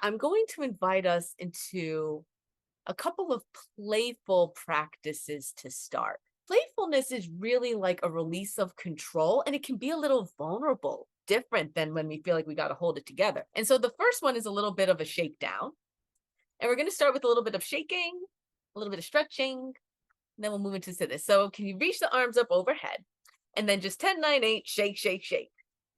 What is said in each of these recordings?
I'm going to invite us into a couple of playful practices to start. Playfulness is really like a release of control, and it can be a little vulnerable, different than when we feel like we got to hold it together. And so the first one is a little bit of a shakedown. And we're going to start with a little bit of shaking, a little bit of stretching, and then we'll move into this. So can you reach the arms up overhead? And then just 10, 9, 8, shake, shake, shake.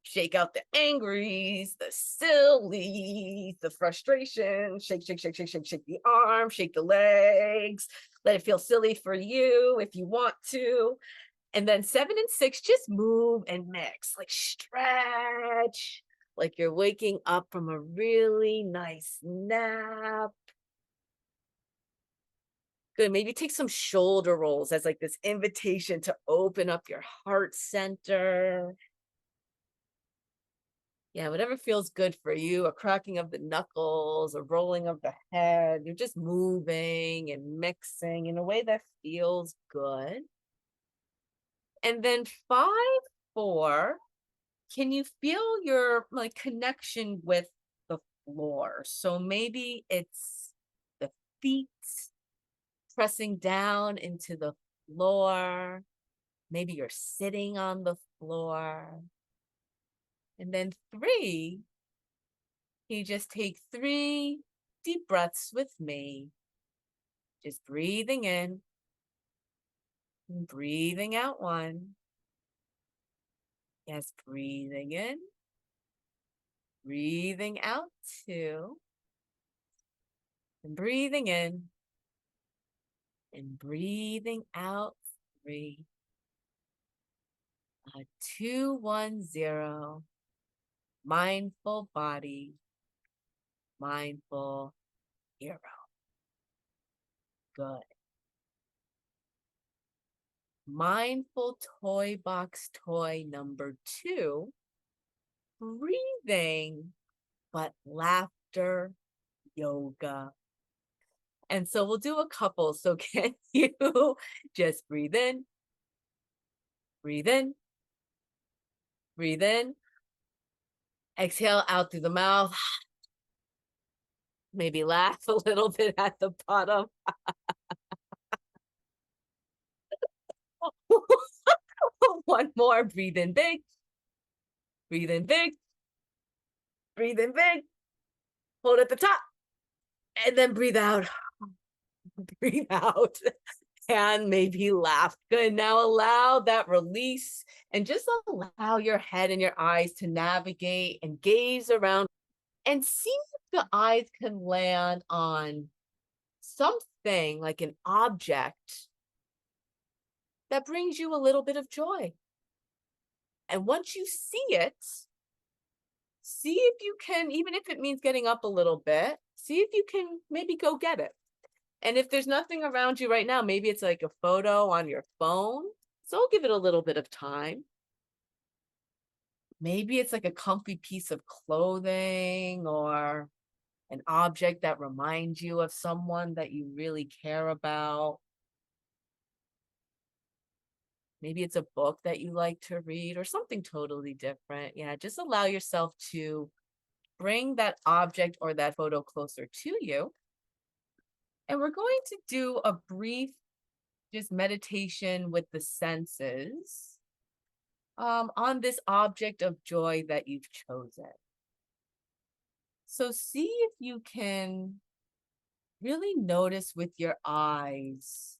Shake out the angries, the silly, the frustration. Shake, shake, shake, shake, shake, shake the arm, shake the legs. Let it feel silly for you if you want to. And then 7 and 6, just move and mix, like stretch, like you're waking up from a really nice nap. Good. Maybe take some shoulder rolls as like this invitation to open up your heart center. Yeah, whatever feels good for you, a cracking of the knuckles, a rolling of the head. You're just moving and mixing in a way that feels good. And then 5, 4, can you feel your like connection with the floor? So maybe it's the feet pressing down into the floor. Maybe you're sitting on the floor. And then 3, you just take 3 deep breaths with me. Just breathing in and breathing out 1. Yes, breathing in, breathing out 2, and breathing in and breathing out 3. 2, 1, 0. Mindful body, mindful hero. Good. Mindful toy box toy number 2. Breathing, but laughter yoga. And so we'll do a couple. So can you just breathe in, breathe in, breathe in, exhale out through the mouth. Maybe laugh a little bit at the bottom. One more. Breathe in big, breathe in big, breathe in big, hold at the top, and then breathe out. Breathe out. And maybe laugh. Good. Now allow that release and just allow your head and your eyes to navigate and gaze around and see if the eyes can land on something like an object that brings you a little bit of joy. And once you see it, see if you can, even if it means getting up a little bit, see if you can maybe go get it. And if there's nothing around you right now, maybe it's like a photo on your phone. So give it a little bit of time. Maybe it's like a comfy piece of clothing or an object that reminds you of someone that you really care about. Maybe it's a book that you like to read or something totally different. Yeah, just allow yourself to bring that object or that photo closer to you. And we're going to do a brief just meditation with the senses on this object of joy that you've chosen. So see if you can really notice with your eyes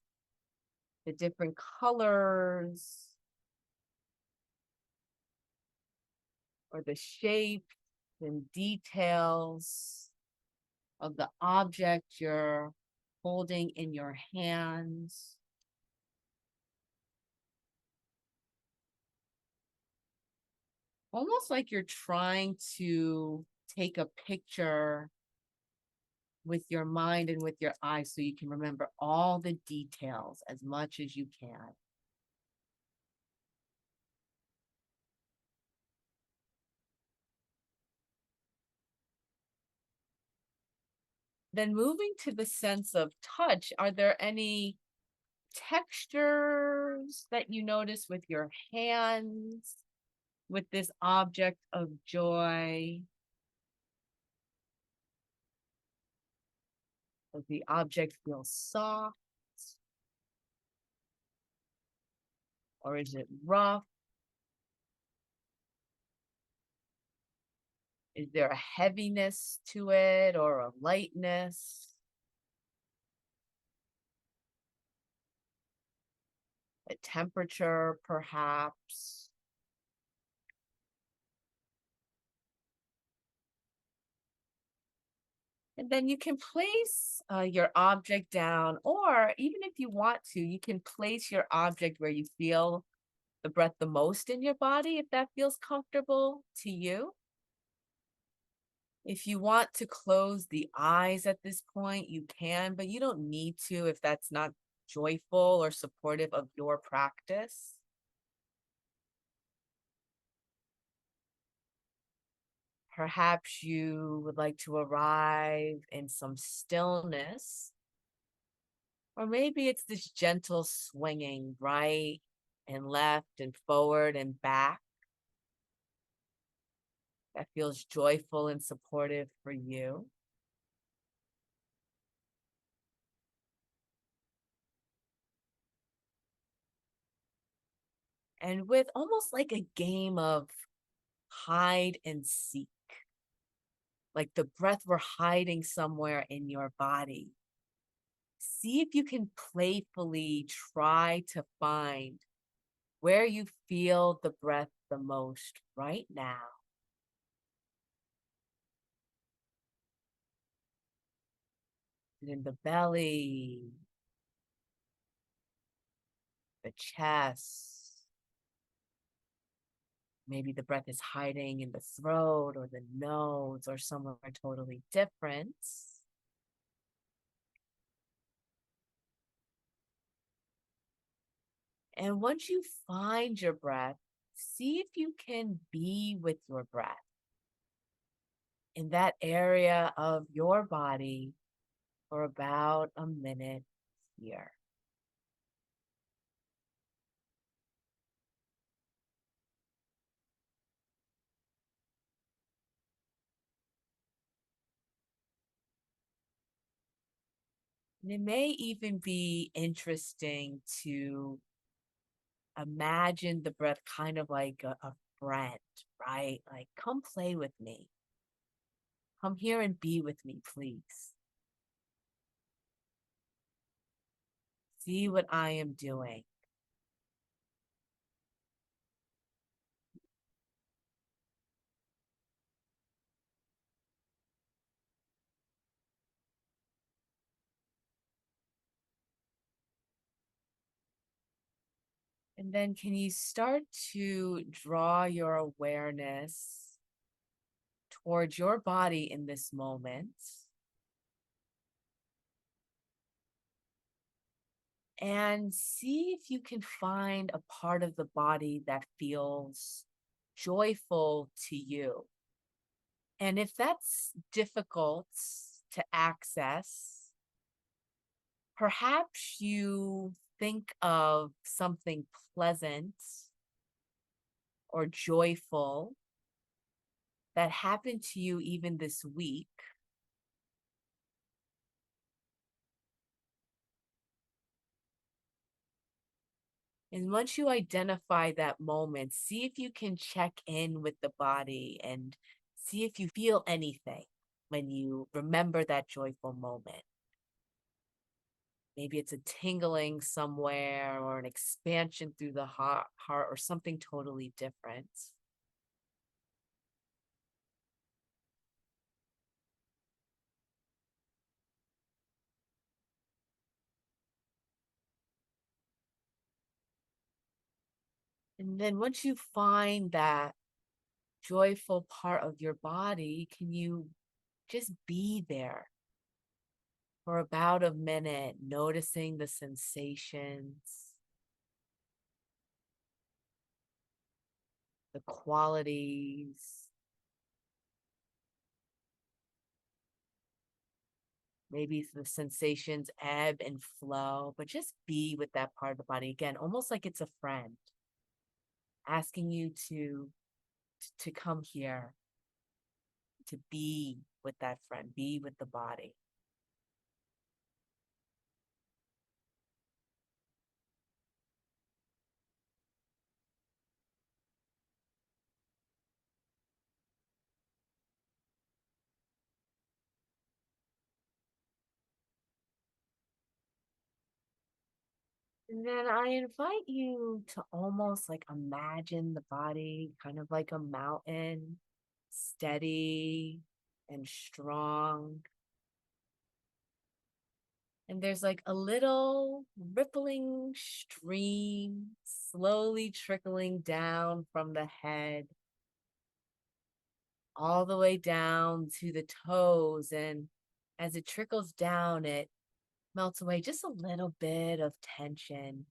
the different colors or the shape and details of the object you're holding in your hands. Almost like you're trying to take a picture with your mind and with your eyes so you can remember all the details as much as you can. Then moving to the sense of touch, are there any textures that you notice with your hands, with this object of joy? Does the object feel soft or is it rough? Is there a heaviness to it or a lightness? A temperature, perhaps? And then you can place your object down, or even if you want to, you can place your object where you feel the breath the most in your body, if that feels comfortable to you. If you want to close the eyes at this point, you can, but you don't need to if that's not joyful or supportive of your practice. Perhaps you would like to arrive in some stillness, or maybe it's this gentle swinging right and left and forward and back that feels joyful and supportive for you. And with almost like a game of hide and seek, like the breath were hiding somewhere in your body. See if you can playfully try to find where you feel the breath the most right now. In the belly, the chest. Maybe the breath is hiding in the throat or the nose or somewhere totally different. And once you find your breath, see if you can be with your breath in that area of your body for about a minute here. And it may even be interesting to imagine the breath kind of like a friend, right? Like, come play with me. Come here and be with me, please. See what I am doing. And then can you start to draw your awareness towards your body in this moment? And see if you can find a part of the body that feels joyful to you. And if that's difficult to access, perhaps you think of something pleasant or joyful that happened to you even this week. And once you identify that moment, see if you can check in with the body and see if you feel anything when you remember that joyful moment. Maybe it's a tingling somewhere or an expansion through the heart or something totally different. And then once you find that joyful part of your body, can you just be there for about a minute, noticing the sensations, the qualities, maybe the sensations ebb and flow, but just be with that part of the body again, almost like it's a friend asking you to come here, to be with that friend, be with the body. And then I invite you to almost like imagine the body kind of like a mountain, steady and strong. And there's like a little rippling stream slowly trickling down from the head all the way down to the toes. And as it trickles down, it melts away just a little bit of tension.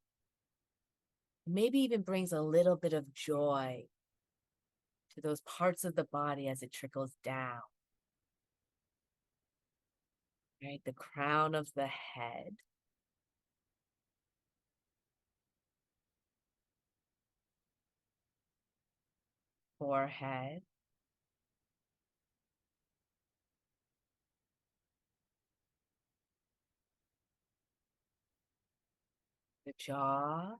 Maybe even brings a little bit of joy to those parts of the body as it trickles down. Right? The crown of the head, forehead, the jaw,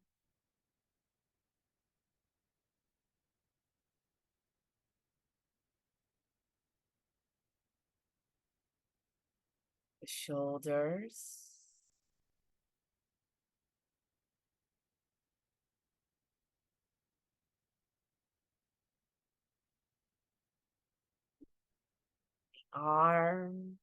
the shoulders, arms,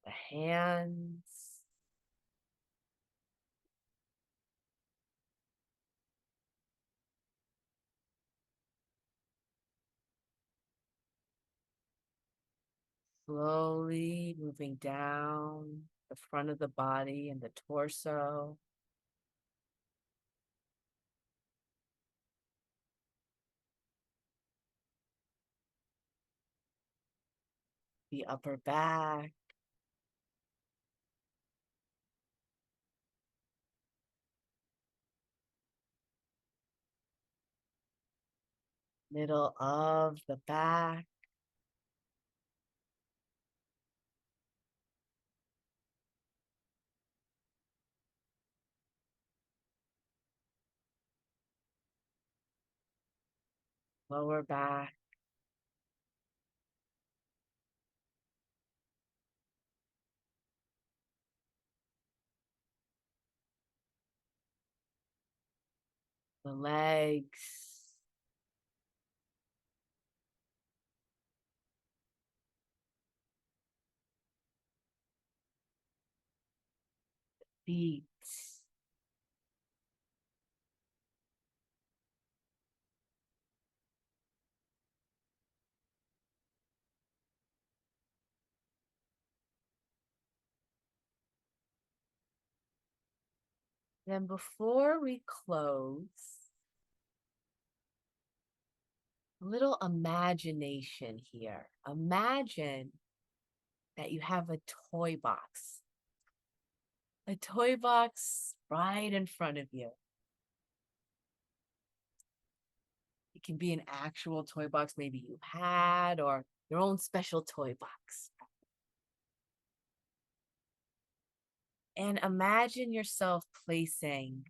the hands, slowly moving down the front of the body and the torso, the upper back, middle of the back, lower back, the legs, feet. Then before we close, a little imagination here. Imagine that you have a toy box right in front of you. It can be an actual toy box maybe you had or your own special toy box. And imagine yourself placing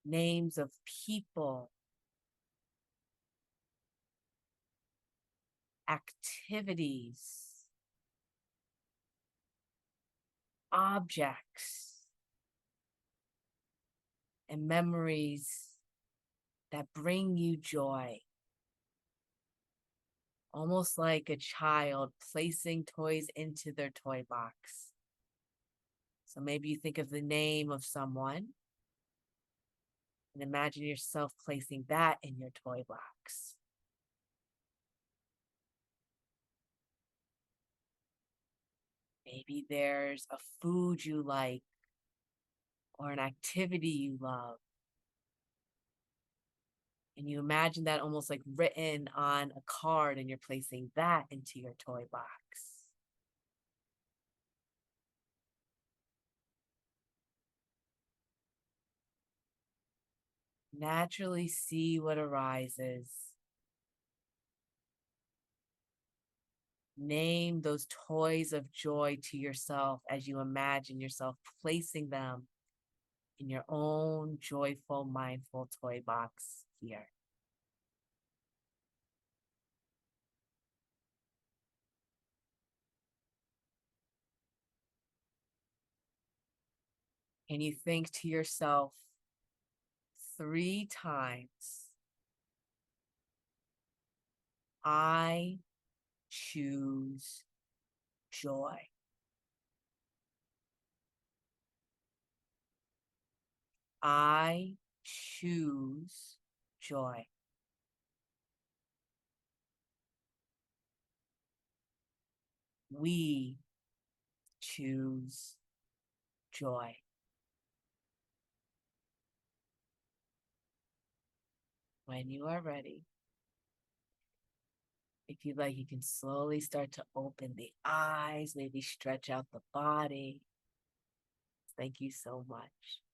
names of people, activities, objects, and memories that bring you joy. Almost like a child placing toys into their toy box. So maybe you think of the name of someone and imagine yourself placing that in your toy box. Maybe there's a food you like or an activity you love. And you imagine that almost like written on a card and you're placing that into your toy box. Naturally see what arises. Name those toys of joy to yourself as you imagine yourself placing them in your own joyful, mindful toy box here. And you think to yourself 3 times, I choose joy. I choose joy. We choose joy. When you are ready, if you like, you can slowly start to open the eyes, maybe stretch out the body. Thank you so much.